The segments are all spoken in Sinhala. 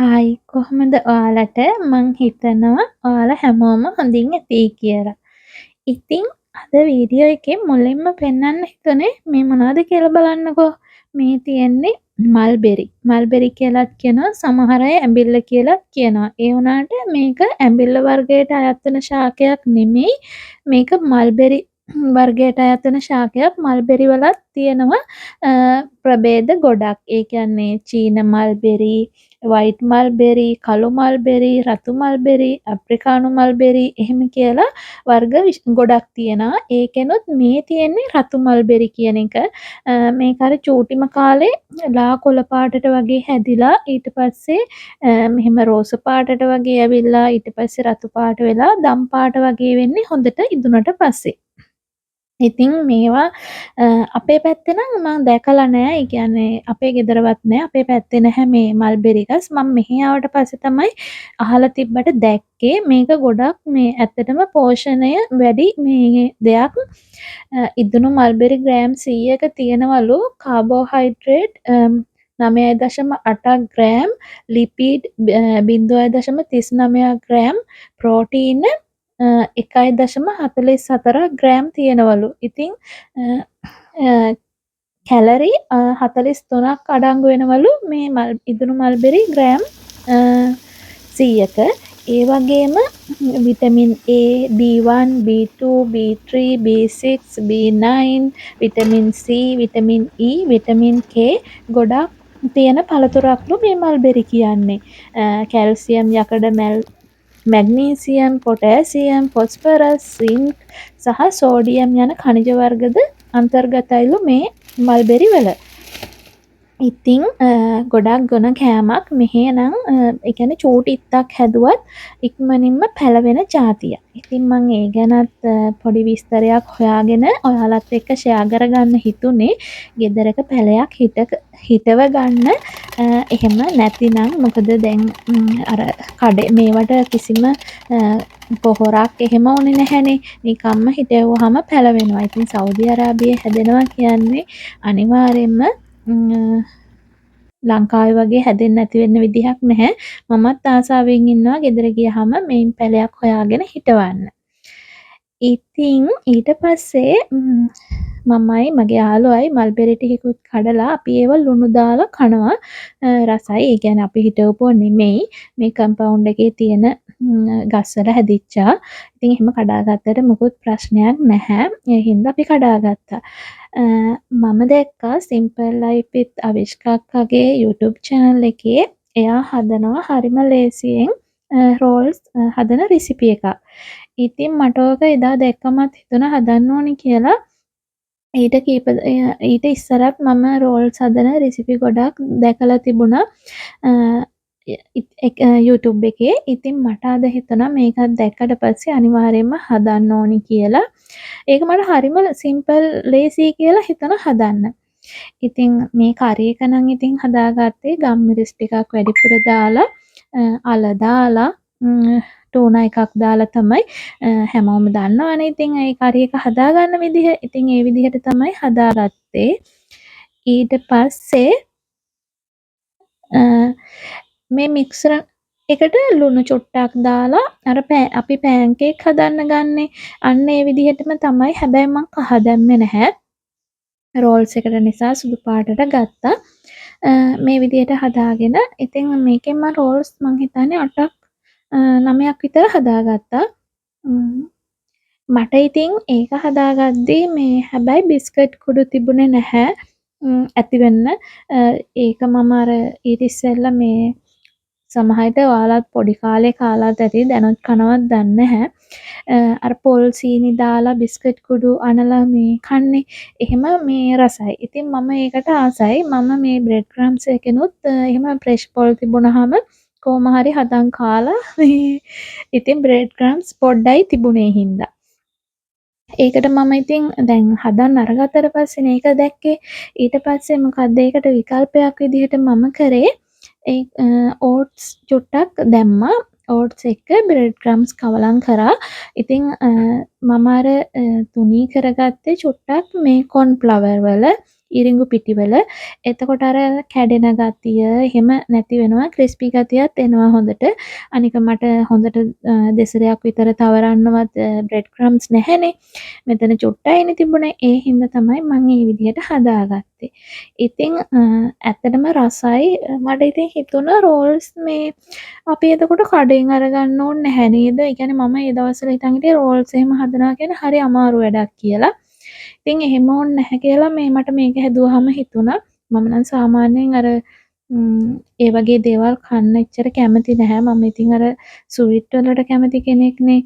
හායි කොහොමද ඔයාලට මං හිතනවා ඔයාලා හැමෝම හොඳින් ඇතියි කියලා. ඉතින් අද වීඩියෝ එකේ මුලින්ම පෙන්වන්න හිතුනේ මේ මොනවද කියලා බලන්නකෝ. මේ තියෙන්නේ මල්බෙරි. මල්බෙරි කියලාත් කියනවා සමහර අය ඇඹිල්ල කියලාත් කියනවා. ඒ වුණාට මේක ඇඹිල්ල වර්ගයට අයත් වෙන ශාකයක් නෙමෙයි. මේක මල්බෙරි වර්ගයට අයත් වෙන ශාකයක්. මල්බෙරි වලත් තියෙනවා ප්‍රභේද ගොඩක්. ඒ කියන්නේ චීන මල්බෙරි, වයිට් මල්බෙරි, කළු මල්බෙරි, රතු මල්බෙරි, අප්‍රිකානු මල්බෙරි එහෙම කියලා වර්ග ගොඩක් තියෙනවා. ඒකෙනුත් මේ තියෙන්නේ රතු මල්බෙරි කියන එක. මේක අර චූටිම කාලේ ලා කොළ පාටට වගේ හැදිලා ඊට පස්සේ මෙහෙම රෝස පාටට වගේ ඇවිල්ලා ඊට පස්සේ රතු පාට වෙලා දම් පාට වගේ වෙන්නේ හොඳට ඉදුණට පස්සේ. ඉතින් මේවා අපේ පැත්තේ නම් මම දැකලා නෑ. ඒ කියන්නේ අපේ ගෙදරවත් නෑ. අපේ පැත්තේ නැහැ මේ මල්බෙරි ගස්. මම මෙහි ආවට පස්සේ තමයි අහලා තිබ්බට දැක්කේ. මේක ගොඩක් මේ ඇත්තටම පෝෂණය වැඩි මේ දෙයක්. ඉදුණු මල්බෙරි ග්‍රෑම් 100ක තියෙනවලු කාබෝහයිඩ්‍රේට් 9.8ක් ග්‍රෑම්, ලිපිඩ් 0.39ක් ග්‍රෑම්, ප්‍රෝටීන 1.44ක් ග්‍රෑම් තියෙනවලු. ඉතින් කැලරි 43ක් අඩංගු වෙනවලු මේ ඉදුණු මල්බෙරි ග්‍රෑම් 100ක. ඒ වගේම vitamin A, B1, B2, B3, B6, B9, vitamin C, vitamin E, vitamin K ගොඩක් තියෙන පළතුරක්ලු මේ මල්බෙරි කියන්නේ. කැල්සියම්, යකඩ, මැග්නීසියම්, පොටෑසියම්, ෆොස්ෆරස්, සින්ක් සහ සෝඩියම් යන khනිජ වර්ගද අන්තර්ගතයිලු මේ මල්බෙරි වල. ඉතින් ගොඩක් ගොන කෑමක් මෙහෙ නම් ඒ කියන්නේ චූටි ඉත්තක් හැදුවත් ඉක්මනින්ම පැලවෙන જાතියක්. ඉතින් මම ඒ ගැනත් පොඩි විස්තරයක් හොයාගෙන ඔයාලත් එක්ක ෂෙයා කරගන්න හිතුනේ. ගෙදරක පැලයක් හිටව ගන්න එහෙම නැතිනම් මොකද දැන් අර කඩේ මේවට කිසිම පොහොරක් එහෙම ඕනේ නැහැනේ. නිකම්ම හිටවුවාම පැලවෙනවා. ඉතින් සෞදි අරාබියේ හැදෙනවා කියන්නේ අනිවාර්යයෙන්ම ලංකාවේ වගේ හැදෙන්නේ නැති වෙන්න විදිහක් නැහැ. මමත් ආසාවෙන් ඉන්නවා ගෙදර ගියහම මේන් පැලයක් හොයාගෙන හිටවන්න. ඉතින් ඊට පස්සේ මමයි මගේ යාළුවයි මල්බෙරි ටිකකුත් කඩලා අපි ඒව ලුණු දාලා කනවා. රසයි. ඒ කියන්නේ අපි හිටවපුව නෙමෙයි. මේ කම්පවුන්ඩ් එකේ තියෙන ගස්වල හැදිච්චා. ඉතින් එහෙම කඩාගත්තට මොකුත් ප්‍රශ්නයක් නැහැ. ඒ හින්දා අපි කඩාගත්තා. මම දැක්කා සිම්පල් ලයිෆ් විත් අවිෂ්කාගේ YouTube channel එකේ එයා හදනවා හරිම ලේසියෙන් රෝල්ස් හදන රෙසිපි එකක්. ඉතින් මට ඕක එදා දැක්කමත් හිතුණා හදන්න ඕනි කියලා. ඊට ඉස්සරත් මම රෝල්ස් හදන රෙසිපි ගොඩක් දැකලා තිබුණා YouTube එකේ. ඉතින් මට අද හිතුණා මේකත් දැක්කට පස්සේ අනිවාර්යයෙන්ම හදන්න ඕනි කියලා. ඒක මට හරිම සිම්පල් ලේසි කියලා හිතුණා හදන්න. ඉතින් මේ කරි එක නම් ඉතින් හදාගත්තේ ගම්මිරිස් ටිකක් වැඩිපුර දාලා අල දාලා ටෝනා එකක් දාලා තමයි හැමෝම දන්නවනේ ඉතින් ඒ කරි එක හදාගන්න විදිහ. ඉතින් ඒ විදිහට තමයි හදාගත්තේ. ඊට පස්සේ මේ මික්සර් එකට ලුණු චුට්ටක් දාලා අර අපි පෑන් කේක් හදන්න ගන්නේ අන්න ඒ විදිහටම තමයි. හැබැයි මං කහ දැම්මේ නැහැ. රෝල්ස් එකට නිසා සුදු පාටට ගත්තා. මේ විදිහට හදාගෙන ඉතින් මේකෙන් මම රෝල්ස් මං හිතන්නේ 8ක් 9ක් විතර හදාගත්තා. මට ඉතින් ඒක හදාගද්දී මේ හැබැයි බිස්කට් කුඩු තිබුණේ නැහැ ඇති වෙන්න. ඒක මම අර ඊට ඉස්සෙල්ලා මේ සමහරවිට ඔයාලත් පොඩි කාලේ කාලාත් ඇති දැනුත් කනවත් දන්නේ නැහැ. අර පොල් සීනි දාලා බිස්කට් කුඩු අනලා මේ කන්නේ එහෙම මේ රසයි. ඉතින් මම ඒකට ආසයි. මම මේ බ්‍රෙඩ් ක්‍රම්ස් එකෙනුත් එහෙම ෆ්‍රෙෂ් පොල් තිබුණාම කොහොම හරි හදන් කාලා ඉතින් බ්‍රෙඩ් ක්‍රම්ස් පොඩ්ඩයි තිබුණේ හින්දා. ඒකට මම ඉතින් දැන් හදන්න අරගත්තට පස්සේ මේක දැක්කේ. ඊට පස්සේ මොකක්ද ඒකට විකල්පයක් විදිහට මම කරේ ඕට්ස් චුට්ටක් දැම්මා. ඕට්ස් එක්ක බ්‍රෙඩ් ක්‍රම්ස් කවලම් කරා. ඉතින් මම අර තුනී කරගත්තේ චුට්ටක් මේ කොර්න් ෆ්ලවර් වල. ඉරිඟු පිටිවල. එතකොට අර කැඩෙන ගතිය එහෙම නැති වෙනවා. ක්‍රිස්පි ගතියත් එනවා හොඳට. අනික මට හොඳට දෙසරයක් විතර තවරන්නවත් බ්‍රෙඩ් ක්‍රම්ස් නැහැනේ. මෙතන චුට්ටයිනේ තිබුණේ. ඒ හින්දා තමයි මම මේ විදිහට හදාගත්තේ. ඉතින් ඇත්තටම රසයි. මට ඉතින් හිතුණා රෝල්ස් මේ අපි එතකොට කඩෙන් අරගන්න ඕනේ නැහැ නේද? ඒ කියන්නේ මම ඒ දවස්වල හිතන් හිටියේ රෝල්ස් එහෙම හදනවා කියන්නේ හරි අමාරු වැඩක් කියලා. ඉතින් එහෙම ඕනේ නැහැ කියලා මට මේක හැදුවාම හිතුණා. මම නම් සාමාන්‍යයෙන් අර ඒ වගේ දේවල් කන්න එච්චර කැමති නැහැ. මම ඉතින් අර ස්වීට් වලට කැමති කෙනෙක්නේ.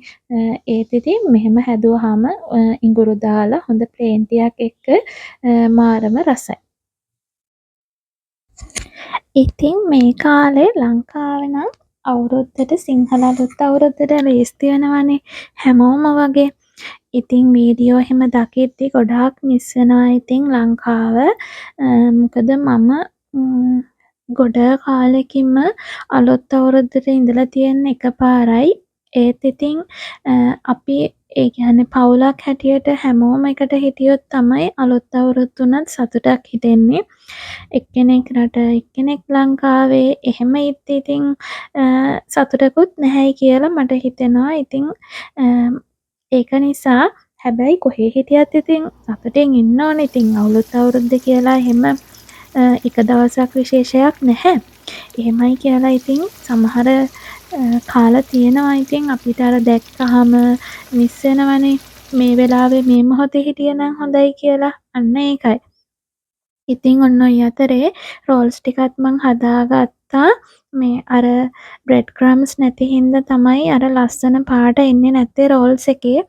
ඒත් ඉතින් මෙහෙම හැදුවාම ඉඟුරු දාලා හොඳ ප්ලේන් ටිකක් එක්ක මාරම රසයි. ඉතින් මේ කාලේ ලංකාවේ නම් අවුරුද්දට සිංහල අලුත් අවුරුද්දට රේස් තියනවනේ හැමෝම වගේ. ඉතින් වීඩියෝ එහෙම දකිද්දි ගොඩාක් මිස් වෙනවා ඉතින් ලංකාව. මොකද මම ගොඩ කාලෙකින්ම අලුත් අවුරුද්දට ඉඳලා තියෙන්නේ එකපාරයි. ඒත් ඉතින් අපි ඒ කියන්නේ පවුලක් හැටියට හැමෝම එකට හිටියොත් තමයි අලුත් අවුරුද්ද උනත් සතුටක් හිතෙන්නේ. එක්කෙනෙක් රට එක්කෙනෙක් ලංකාවේ එහෙම ඉතින් සතුටකුත් නැහැයි කියලා මට හිතෙනවා. ඉතින් ඒක නිසා හැබැයි කොහේ හිටියත් ඉතින් සතුටින් ඉන්න ඕනේ. ඉතින් අලුත් අවුරුද්ද කියලා එහෙම එක දවසක් විශේෂයක් නැහැ. එහෙමයි කියලා ඉතින් සමහර කාලා තියෙනවා. ඉතින් අපිට අර දැක්කහම මිස් වෙනවනේ. මේ වෙලාවේ මේ මොහොතේ හිටියනම් හොඳයි කියලා. අන්න ඒකයි. ඉතින් ඔන්න ඔය අතරේ රෝල්ස් ටිකත් මං හදාගත්තා. මේ අර බ්‍රෙඩ් ක්‍රම්ස් නැති හින්දා තමයි අර ලස්සන පාට එන්නේ නැත්තේ රෝල්ස් එකේ.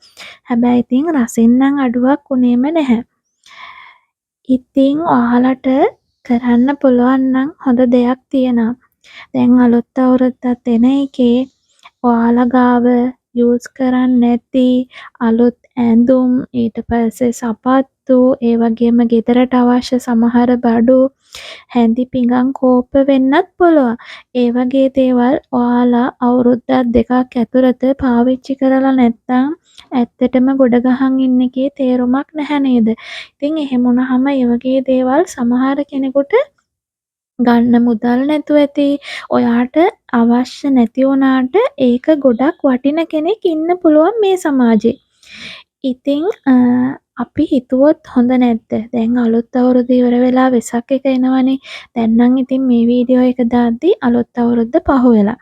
හැබැයි ඉතින් රසින් නම් අඩුවක් උනේම නැහැ. ඉතින් ඔයාලට කරන්න පුළුවන් නම් හොඳ දෙයක් තියෙනවා. දැන් අලුත් අවුරුද්දත් එන එකේ ඔයාලා ගාව යූස් කරන්නේ නැති අලුත් ඇඳුම් ඊට පස්සේ සපත්තු ඒ වගේම ගෙදරට අවශ්‍ය සමහර බඩු හැඳි පිඟන් කෝප්ප වෙන්නත් පුළුවන්. ඒ වගේ දේවල් ඔයාලා අවුරුද්දක් දෙකක් ඇතුළත පාවිච්චි කරලා නැත්නම් ඇත්තටම ගොඩ ගහන් ඉන්න එකේ තේරුමක් නැහැ නේද? ඉතින් එහෙම වුණාම ඒ වගේ දේවල් සමහර කෙනෙකුට ගන්න මුදල් නැතුව ඇති. ඔයාට අවශ්‍ය නැති වුණාට ඒක ගොඩක් වටින කෙනෙක් ඉන්න පුළුවන් මේ සමාජේ. ඉතින් අපි හිතුවොත් හොඳ නැද්ද? දැන් අලුත් අවුරුද්ද ඉවර වෙලා වෙසක් එක එනවනේ. දැන් නම් ඉතින් මේ වීඩියෝ එක දාද්දි අලුත් අවුරුද්ද පහු වෙලා.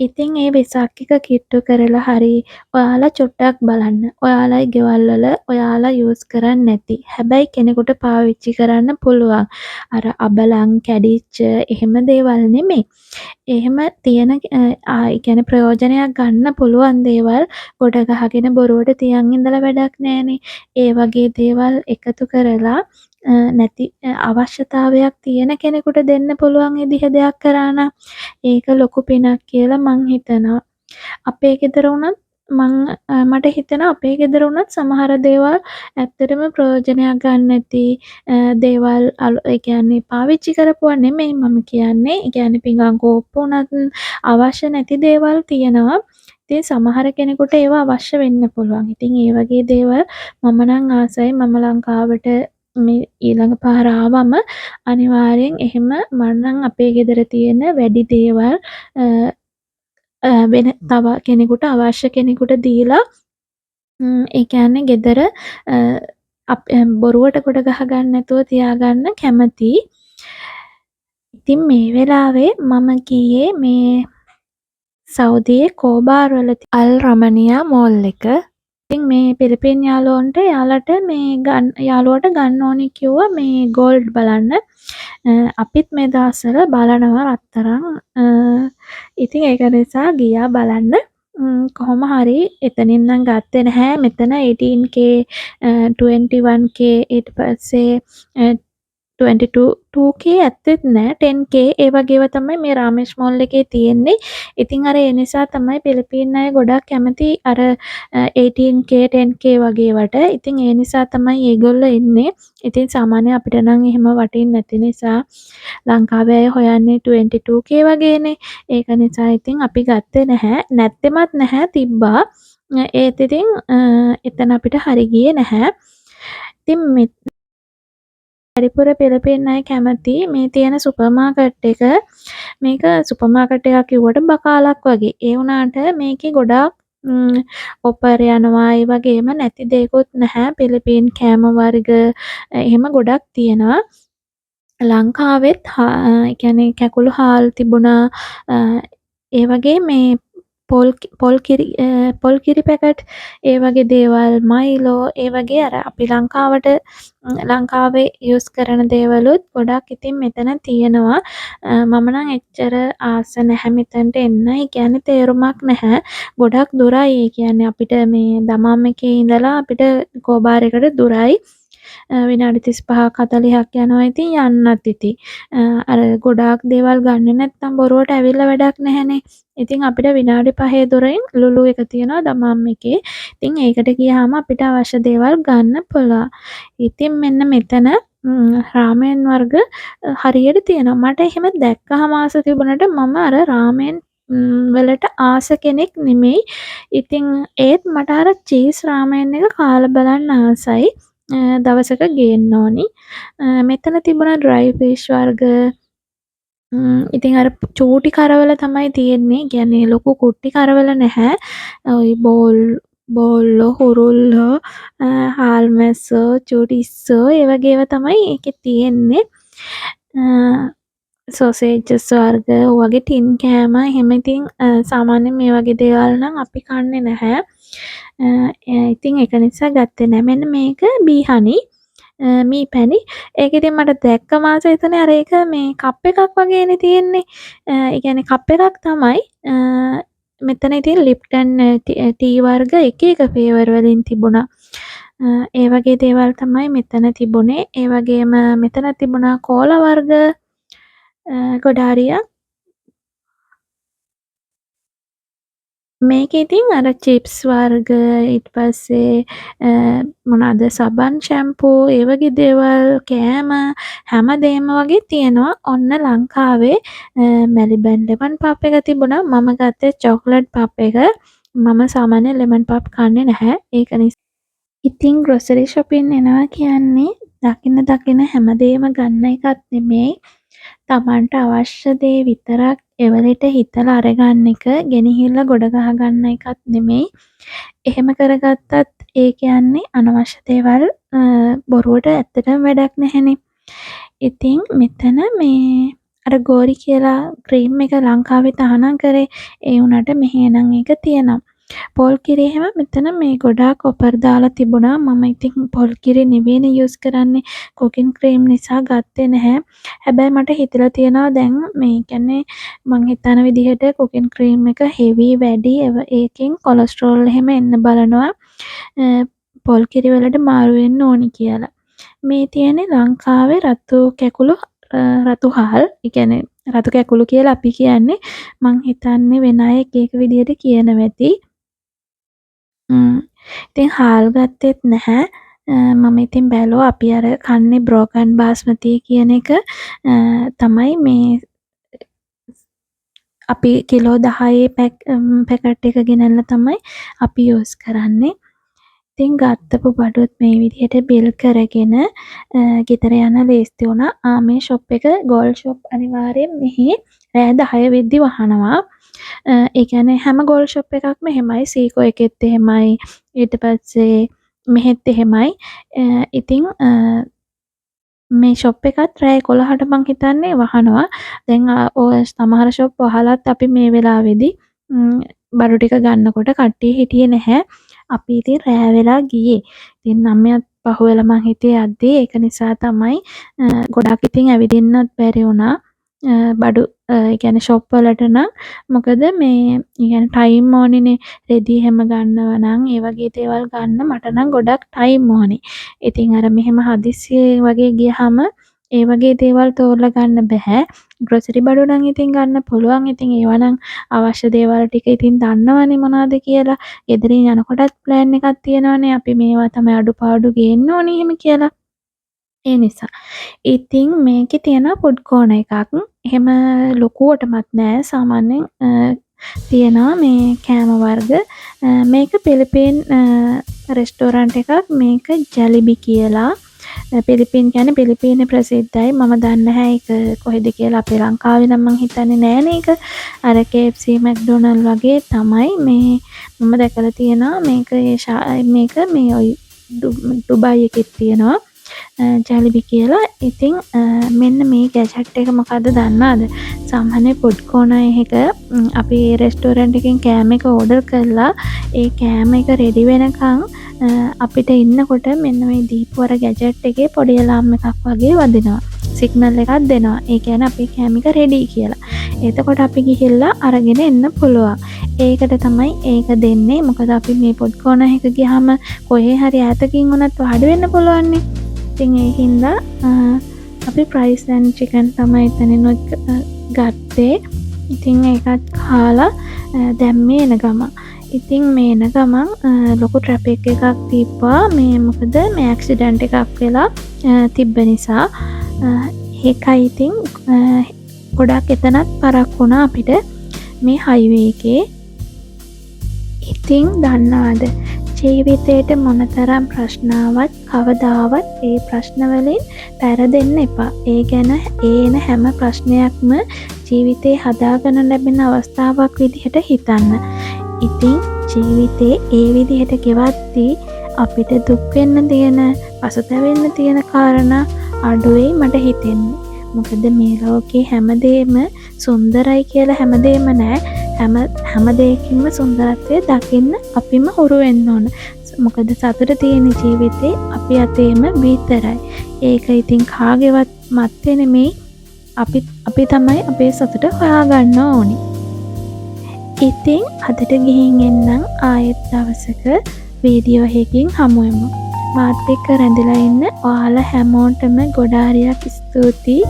ඉතින් ඒ වෙසක් එක කිට්ටු කරලා හරි ඔයාලා චුට්ටක් බලන්න. ඔයාලයි ගෙවල් වල ඔයාලා යූස් කරන්නේ නැති. හැබැයි කෙනෙකුට පාවිච්චි කරන්න පුළුවන්. අර අබලන් කැඩිච්ච එහෙම දේවල් නෙමෙයි. එහෙම තියෙන ඒ කියන්නේ ප්‍රයෝජනයක් ගන්න පුළුවන් දේවල් ගොඩ ගහගෙන බොරුවට තියන් ඉඳලා වැඩක් නෑනේ. ඒ වගේ දේවල් එකතු කරලා නැති අවශ්‍යතාවයක් තියෙන කෙනෙකුට දෙන්න පුළුවන් විදිහ දෙයක් කරා නම් ඒක ලොකු පිනක් කියලා මං හිතනවා. අපේ ගෙදර වුණත් මට හිතෙනවා අපේ ගෙදර වුණත් සමහර දේවල් ඇත්තටම ප්‍රයෝජනයක් ගන්න නැති දේවල් ඒ කියන්නේ පාවිච්චි කරපුවා නෙමෙයි මම කියන්නේ. ඒ කියන්නේ පිඟන් කෝප්ප උනත් අවශ්‍ය නැති දේවල් තියෙනවා. ඉතින් සමහර කෙනෙකුට ඒවා අවශ්‍ය වෙන්න පුළුවන්. ඉතින් ඒ වගේ දේවල් මම නම් ආසයි. මම ලංකාවට මේ ඊළඟ පාර ආවම අනිවාර්යෙන් එහෙම මම නම් අපේ ගෙදර තියෙන වැඩි දේවල් වෙන තව කෙනෙකුට අවශ්‍ය කෙනෙකුට දීලා ඒ කියන්නේ ගෙදර බොරුවට ගොඩ ගහගන්න නැතුව තියාගන්න කැමතියි. ඉතින් මේ වෙලාවේ මම ගියේ මේ සෞදියේ කෝබාර් වල අල් රමනියා මෝල් එක. ඉතින් මේ පිලිපින් යාළුවන්ට එයාලට මේ යාළුවට ගන්න ඕනි කිව්වා මේ ගෝල්ඩ් බලන්න. අපිත් මේ දවස්වල බලනවා රත්තරන්. ඉතින් ඒක නිසා ගියා බලන්න. කොහොම හරි එතනින් නම් ගත්තේ නැහැ. මෙතන 18K 21K ඊට පස්සේ 2K ඇත්තෙත් නෑ 10K ඒ වගේව තමයි මේ රාමේෂ් මෝල් එකේ තියෙන්නේ. ඉතින් අර ඒ නිසා තමයි පිලිපීන් අය ගොඩක් කැමති අර 18K 10K වගේවට. ඉතින් ඒ නිසා තමයි ඒගොල්ලෝ එන්නේ. ඉතින් සාමාන්‍යයෙන් අපිට නම් එහෙම වටින්නේ නැති නිසා ලංකාවේ අය හොයන්නේ 22K වගේනේ. ඒක නිසා ඉතින් අපි ගත්තේ නැහැ. නැත්තෙමත් නැහැ තිබ්බා. ඒත් ඉතින් එතන අපිට හරි ගියේ නැහැ. ඉතින් වැඩිපුර පිලිපින් අය කැමති මේ තියෙන සුපර් මාකට් එක. මේක සුපර් මාකට් එකක් කිව්වට බකාලක් වගේ. ඒ වුණාට මේකේ ගොඩාක් ඔෆර් යනවා. ඒ වගේම නැති දේකුත් නැහැ. පිලිපින් කෑම වර්ග එහෙම ගොඩක් තියෙනවා. ලංකාවෙත් ඒ කියන්නේ කැකුළු හාල් තිබුණා. ඒ වගේ මේ පොල් කිරි පැකට් ඒ වගේ දේවල් මයිලෝ ඒ වගේ අර අපි ලංකාවේ යූස් කරන දේවලුත් ගොඩක් ඉතින් මෙතන තියෙනවා. මම නම් එච්චර ආස නැහැ මෙතනට එන්න. ඒ කියන්නේ තේරුමක් නැහැ. ගොඩක් දුරයි. ඒ කියන්නේ අපිට මේ දමම් එකේ ඉඳලා අපිට කෝබාර් එකට දුරයි. විනාඩි 35ක් 40ක් යනවා ඉතින් යන්නත් ඉතින්. අර ගොඩාක් දේවල් ගන්නෙ නැත්නම් බොරුවට ඇවිල්ලා වැඩක් නැහැනේ. ඉතින් අපිට විනාඩි 5 දුරින් ලුලු එක තියෙනවා දමම් එකේ. ඉතින් ඒකට ගියාම අපිට අවශ්‍ය දේවල් ගන්න පුළුවන්. ඉතින් මෙන්න මෙතන රාමෙන් වර්ග හරියට තියෙනවා. මට එහෙම දැක්කහම ආස තිබුණාට මම අර රාමෙන් වලට ආස කෙනෙක් නෙමෙයි. ඉතින් ඒත් මට අර චීස් රාමෙන් එක කාලා බලන්න ආසයි. දවසක ගේන්න ඕනි. මෙතන තිබුණා ඩ්‍රයි ෆිෂ් වර්ග. ඉතින් අර චූටි කරවල තමයි තියෙන්නේ. කියන්නේ ලොකු කුට්ටි කරවල නැහැ. ওই බෝල්ලෝ හුරුල්ලෝ හාල්මැස්සෝ චූටිස්සෝ ඒ වගේ ඒවා තමයි ඒකේ තියෙන්නේ. සොසේජස් වර්ග වගේ ටින් කෑම එහෙම ඉතින් සාමාන්‍යයෙන් මේ වගේ දේවල් නම් අපි කන්නේ නැහැ. ඉතින් ඒක නිසා ගත්තේ නැහැ. මෙන්න මේක බීහනි මී පැණි. ඒක ඉතින් මට දැක්කම ආසයි හිතුනේ අර ඒක මේ කප් එකක් වගේනේ තියෙන්නේ. ඒ කියන්නේ කප් එකක් තමයි. මෙතන ඉතින් ලිප්ටන් ටී වර්ග එක එක ෆ්ලේවර් වලින් තිබුණා. ඒ වගේ දේවල් තමයි මෙතන තිබුණේ. ඒ වගේම මෙතන තිබුණා කෝලා වර්ග ගොඩාරියක්. මේකේ ඉතින් අර චිප්ස් වර්ග ඊට පස්සේ මොනවාද සබන් ෂැම්පූ ඒ වගේ දේවල් කෑම හැමදේම වගේ තියෙනවා. ඔන්න ලංකාවේ මෙලිබන් ලෙමන් පප් එක තිබුණා. මම ගත්තේ චොක්ලට් පප් එක. මම සාමාන්‍යයෙන් ලෙමන් පප් කන්නේ නැහැ. ඒක නිසා ඉතින් ග්‍රොසරි shopping එනවා කියන්නේ දකින හැමදේම ගන්න එකක් නෙමෙයි. තමන්ට අවශ්‍ය දේ විතරක් එවලට හිතලා අරගන්න එක. ගෙනහිල්ලා ගොඩ ගහගන්න එකක් නෙමෙයි. එහෙම කරගත්තත් ඒ කියන්නේ අනවශ්‍ය දේවල් බොරුවට ඇත්තටම වැඩක් නැහැනේ. ඉතින් මෙතන මේ අර ගෝරි කියලා ක්‍රීම් එක ලංකාවේ තහනම් කරේ. ඒ වුණාට මෙහෙ නම් ඒක තියෙනවා. පොල් කිරි එහෙම මෙතන මේ ගොඩාක් ඔෆර් දාලා තිබුණා. මම ඉතින් පොල් කිරි නෙවෙයිනේ යූස් කරන්නේ. කුකින් ක්‍රීම් නිසා ගත්තේ නැහැ. හැබැයි මට හිතලා තියෙනවා දැන් මේ කියන්නේ මං හිතන විදිහට කුකින් ක්‍රීම් එක හෙවි වැඩි ඒකෙන් කොලෙස්ටරෝල් එහෙම එන්න බලනවා. පොල් කිරි වලට මාරු වෙන්න ඕනි කියලා. මේ තියෙන්නේ ලංකාවේ රතු හාල්. ඒ කියන්නේ රතු කැකුළු කියලා අපි කියන්නේ. මං හිතන්නේ වෙන අය එක එක විදිහට කියනවා ඇති. ඉතින් හාල් ගත්තෙත් නැහැ. මම ඉතින් බැලුවා අපි අර කන්නේ බ්‍රෝකන් බාස්මති කියන එක තමයි මේ අපි කිලෝ 10 පැකට් එක ගෙනල්ලා තමයි අපි යූස් කරන්නේ. ඉතින් ගත්තපු බඩුත් මේ විදිහට බිල් කරගෙන ගෙදර යන්න ලේස්ති වුණා. මේ ෂොප් එක ගෝල්ඩ් ෂොප් අනිවාර්යෙන් මෙහි රෑ 10 වෙද්දි වහනවා. ඒ කියන්නේ හැම ගෝල්ඩ් ෂොප් එකක්ම එහෙමයි. සීකෝ එකෙත් එහෙමයි. ඊට පස්සේ මෙහෙත් එහෙමයි. ඉතින් මේ ෂොප් එකත් රෑ 11ට මං හිතන්නේ වහනවා. දැන් ඔය සමහර ෂොප් වහලත් අපි මේ වෙලාවේදී බඩු ටික ගන්නකොට කට්ටිය හිටියේ නැහැ. අපි ඉතින් රෑ වෙලා ගියේ. ඉතින් 9ත් පහුවෙලා මං හිතේ යද්දී ඒක නිසා තමයි ගොඩක් ඉතින් ඇවිදින්නත් බැරි වුණා. බඩු ඒ කියන්නේ ෂොප් වලට නම් මොකද මේ ඒ කියන්නේ ටයිම් ඕනිනේ. රෙදි හැම ගන්නව නම් ඒ වගේ දේවල් ගන්න මට නම් ගොඩක් ටයිම් ඕනේ. ඉතින් අර මෙහෙම හදිස්සියේ වගේ ගියහම ඒ වගේ දේවල් තෝරලා ගන්න බෑ. ග්‍රොසරි බඩු නම් ඉතින් ගන්න පුළුවන්. ඉතින් ඒවා නම් අවශ්‍ය දේවල් ටික ඉතින් දන්නවනේ මොනවද කියලා. ගෙදරින් යනකොටත් ප්ලෑන් එකක් තියෙනවනේ. අපි මේවා තමයි අඩුපාඩු ගේන්න ඕනේ එහෙම කියලා. ඒ නිසා. ඉතින් මේකේ තියෙනවා ෆුඩ් කෝනර් එකක්. එහෙම ලොකුවටමත් නෑ. සාමාන්‍යයෙන් තියෙනවා මේ කෑම වර්ග. මේක පිලිපීන් රෙස්ටෝරන්ට් එකක්. මේක ජැලිබි කියලා. පිලිපීන් කියන්නේ පිලිපීනේ ප්‍රසිද්ධයි. මම දන්නේ නැහැ ඒක කොහෙද කියලා. අපේ ලංකාවේ නම් මං හිතන්නේ නෑනේ ඒක. අර KFC McDonald වගේ තමයි මේ මම දැකලා තියෙනවා මේක මේ ඔය ඩුබයි එකෙත් තියෙනවා. ජැලිබි කියලා. ඉතින් මෙන්න මේ ගැජට් එක මොකද්ද දන්නවද? සාමාන්‍ය ෆුඩ් කෝනර් එක අපි රෙස්ටෝරන්ට් එකෙන් කෑම එක ඕඩර් කරලා ඒ කෑම එක රෙඩි වෙනකන් අපිට ඉන්නකොට මෙන්න මේ දීපු අර ගැජට් එකේ පොඩි අලාම් එකක් වගේ වදිනවා. සිග්නල් එකක් දෙනවා. ඒ කියන්නේ අපේ කෑම එක රෙඩි කියලා. එතකොට අපි ගිහිල්ලා අරගෙන එන්න පුළුවන්. ඒකට තමයි ඒක දෙන්නේ. මොකද අපි මේ ෆුඩ් කෝනර් එක ගියාම කොහේ හරි ඈතකින් වුණත් වාඩි වෙන්න පුළුවන් නේ. ඉතින් ඒ හින්දා අපි ෆ්‍රයිස් ඇන්ඩ් චිකන් තමයි එතනිනුත් ගත්තේ. ඉතින් ඒකත් කාලා දැන් මේ එන ගමන්. ඉතින් මේ එන ගමන් ලොකු ට්‍රැෆික් එකක් තිබ්බා. මේ මොකද මේ ඇක්සිඩන්ට් එකක් වෙලා තිබ්බ නිසා. ඒකයි ඉතින් ගොඩක් එතනත් පරක් වුණා අපිට මේ හයිවේ එකේ. ඉතින් දන්නවද ජීවිතේට මොනතරම් ප්‍රශ්නාවක් කවදාවත් ඒ ප්‍රශ්න වලින් පැරදෙන්න එපා. ඒ ගැන ඒන හැම ප්‍රශ්නයක්ම ජීවිතේ හදාගන්න ලැබෙන අවස්ථාවක් විදිහට හිතන්න. ඉතින් ජීවිතේ ඒ විදිහට ගෙවද්දී අපිට දුක් වෙන්න තියෙන, පසුතැවෙන්න තියෙන කාරණා අඩුවෙයි මට හිතෙන්නේ. මොකද මේ ලෝකේ හැමදේම සුන්දරයි කියලා හැමදේම නෑ. හැම දෙයකින්ම සුන්දරත්වය දකින්න අපිම හුරු වෙන්න ඕන. මොකද සතුට තියෙන ජීවිතේ අපි අතේම විතරයි. ඒක ඉතින් කාගේවත් මත්තේ නෙමෙයි. අපි තමයි අපේ සතුට හොයාගන්න ඕනි. ඉතින් අදට ගිහින් එන්නම් ආයෙත් දවසක වීඩියෝ එකකින් හමු වෙමු. මාත් එක්ක රැඳිලා ඉන්න ඔයාලා හැමෝටම ගොඩාරියක් ස්තුතියි.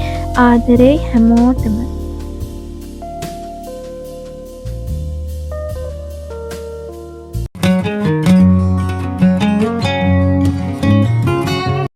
ආදරේ හැමෝටම.